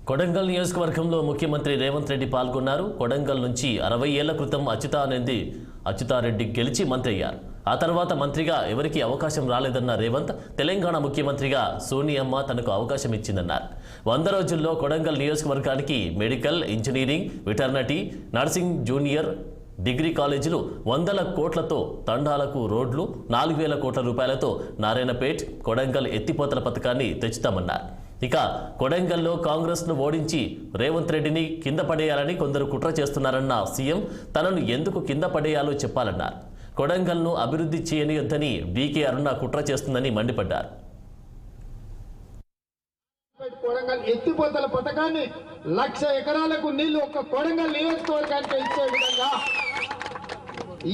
కొడంగల్ నియోజకవర్గంలో ముఖ్యమంత్రి రేవంత్ రెడ్డి పాల్గొన్నారు. కొడంగల్ నుంచి 60 ఏళ్ల క్రితం అచ్యుతారెడ్డి గెలిచి మంత్రి అయ్యారు. ఆ తర్వాత మంత్రిగా ఎవరికీ అవకాశం రాలేదన్న రేవంత్ తెలంగాణ ముఖ్యమంత్రిగా సోనియమ్మ తనకు అవకాశం ఇచ్చిందన్నారు. 100 రోజుల్లో కొడంగల్ నియోజకవర్గానికి medical, engineering, veterinary, nursing, junior degree కాలేజీలు, 100 కోట్లతో తండాలకు రోడ్లు, 4000 కోట్ల రూపాయలతో నారాయణపేట్, కొడంగల్ ఎత్తిపోతల పథకాన్ని తెచ్చుతామన్నారు. ఇక కొడంగల్లో కాంగ్రెస్ను ఓడించి రేవంత్ రెడ్డిని కింద పడేయాలని కొందరు కుట్ర చేస్తున్నారన్న సీఎం తనను ఎందుకు కింద పడేయాలో చెప్పాలన్నారు. కొడంగల్ను అభివృద్ధి చేయనియొద్దని డీకే అరుణ కుట్ర చేస్తుందని మండిపడ్డారు. కొడంగల్ ఎత్తిపోతల పథకాన్ని 1,00,000 ఎకరాలకు నీళ్లు ఒక్క కొడంగల్ నియోజకవర్గానికి ఇచ్చే విధంగా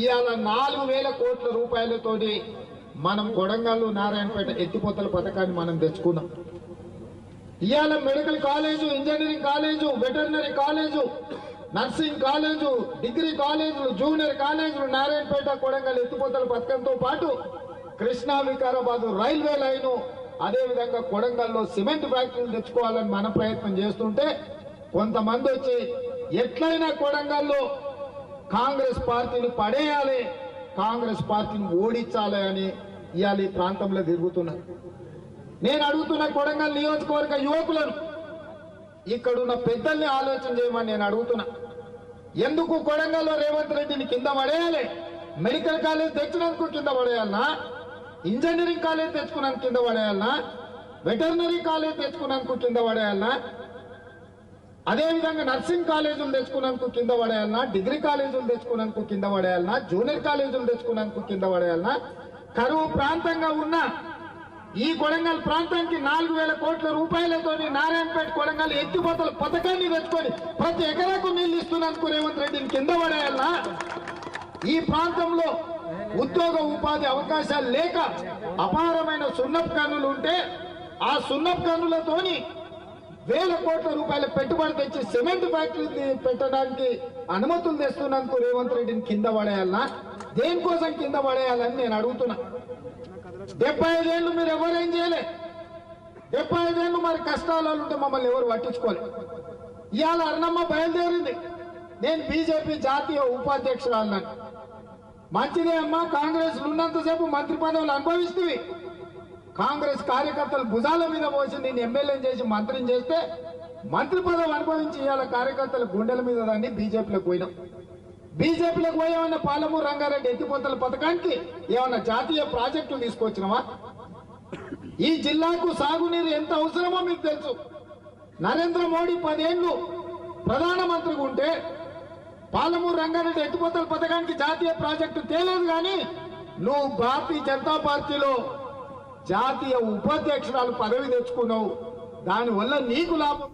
ఇవాళ 4,000 కోట్ల రూపాయలతోటి మనం కొడంగల్ నారాయణపేట ఎత్తిపోతల పథకాన్ని మనం తెచ్చుకున్నాం. ఇవాళ medical college, engineering college, veterinary college, nursing college, degree కాలేజీలు, జూనియర్ కాలేజీలు నారాయణపేట కొడంగల్ ఎత్తిపోతల పథకంతో పాటు కృష్ణా వికారాబాద్ రైల్వే లైను, అదేవిధంగా కొడంగల్లో సిమెంట్ ఫ్యాక్టరీలు తెచ్చుకోవాలని మన ప్రయత్నం చేస్తుంటే కొంతమంది వచ్చి ఎట్లయినా కొడంగల్లో కాంగ్రెస్ పార్టీని పడేయాలి, కాంగ్రెస్ పార్టీని ఓడించాలి అని ఇవాళ ఈ ప్రాంతంలో తిరుగుతున్నారు. నేను అడుగుతున్న కొడంగల్ నియోజకవర్గ యువకులను, ఇక్కడున్న పెద్దల్ని ఆలోచన చేయమని నేను అడుగుతున్నా. ఎందుకు కొడంగల్లో రేవంత్ రెడ్డిని కింద పడేయాలి? మెడికల్ కాలేజ్ తెచ్చినందుకు కింద పడేయాలనా? ఇంజనీరింగ్ కాలేజ్ తెచ్చుకున్నందుకు కింద పడేయాలనా? వెటర్నరీ కాలేజ్ తెచ్చుకున్నందుకు కింద పడేయాలనా? అదేవిధంగా నర్సింగ్ కాలేజీలు తెచ్చుకున్నందుకు కింద పడేయాలనా? డిగ్రీ కాలేజీలు తెచ్చుకున్నందుకు కింద పడేయాలనా? జూనియర్ కాలేజీలు తెచ్చుకున్నందుకు కింద పడేయాలనా? కరువు ప్రాంతంగా ఉన్న ఈ కొడంగల్ ప్రాంతానికి 4,000 కోట్ల రూపాయలతో నారాయణపేట కొడంగల్ ఎత్తిపోతల పథకాన్ని తెచ్చుకొని ప్రతి ఎకరాకు నీళ్లు ఇస్తున్నందుకు రేవంత్ రెడ్డిని కింద పడేయాలనా? ఈ ప్రాంతంలో ఉద్యోగ ఉపాధి అవకాశాలు లేక అపారమైన సున్నపు గనులు ఉంటే ఆ సున్నపు గనులతోని 1,000 కోట్ల రూపాయల పెట్టుబడి తెచ్చి సిమెంట్ ఫ్యాక్టరీ పెట్టడానికి అనుమతులు తెస్తున్నందుకు రేవంత్ రెడ్డిని కింద పడేయాలనా? దేనికోసం కింద పడేయాలని నేను అడుగుతున్నా. 75 ఏళ్ళు మీరు ఎవరేం చేయలే. 75 ఏళ్ళు మరి కష్టాలు ఉంటే మమ్మల్ని ఎవరు పట్టించుకోలే. ఇవాళ అరుణమ్మ బయలుదేరింది, నేను బీజేపీ జాతీయ ఉపాధ్యక్షురాలను. మంచిదే అమ్మా, కాంగ్రెస్ ఉన్నంతసేపు మంత్రి పదవులు అనుభవిస్తుంది. కాంగ్రెస్ కార్యకర్తలు భుజాల మీద పోసి నేను ఎమ్మెల్యేని చేసి మంత్రిని చేస్తే మంత్రి పదవి అనుభవించి ఇవాళ కార్యకర్తల గుండెల మీద దాన్ని బీజేపీలోకి పోయినాం. బీజేపీలోకి పోయి ఏమన్నా పాలమూరు రంగారెడ్డి ఎత్తిపోతల పథకానికి ఏమన్నా జాతీయ ప్రాజెక్టులు తీసుకొచ్చినావా? ఈ జిల్లాకు సాగునీరు ఎంత అవసరమో మీకు తెలుసు. నరేంద్ర మోడీ 10 ఏళ్ళు ప్రధానమంత్రిగా ఉంటే పాలమూరు రంగారెడ్డి ఎత్తిపోతల పథకానికి జాతీయ ప్రాజెక్టు తేలేదు. కానీ నువ్వు భారతీయ జనతా పార్టీలో జాతీయ ఉపాధ్యక్షురాలు పదవి తెచ్చుకున్నావు, దానివల్ల నీకు లాభం.